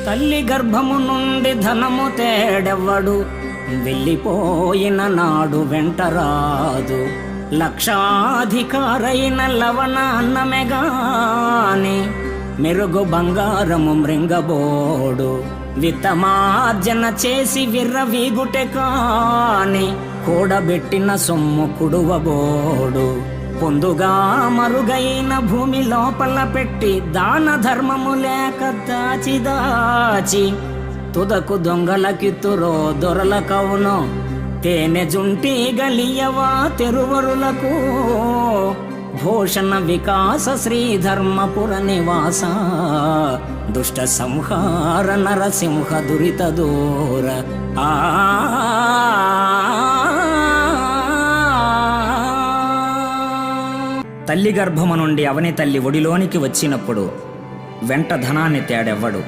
తల్లి గర్భము నుండి ధనము తేడెవ్వడు, వెళ్ళిపోయిన నాడు వెంటరాదు. లక్షాధికారైన లవణ అన్నమెగాని, మెరుగు బంగారము మృంగబోడు. విత్తమార్జన చేసి విర్రవీగుటె కాని, కూడబెట్టిన సొమ్ము కుడువబోడు. పొందుగా మరుగైన భూమి లోపల పెట్టి, దాన ధర్మము లేక దాచి దాచి, తుదకు దొంగలకిత్తురో దొరల కవును. తేనె జుంటి గలియవా తెరువరులకు, భూషణ వికాస శ్రీధర్మపుర నివాస. దుష్ట సంహార నరసింహ దురిత దూర. తల్లి గర్భము నుండి అవని తల్లి ఒడిలోనికి వచ్చినప్పుడు వెంట ధనాన్ని తేడెవ్వడు.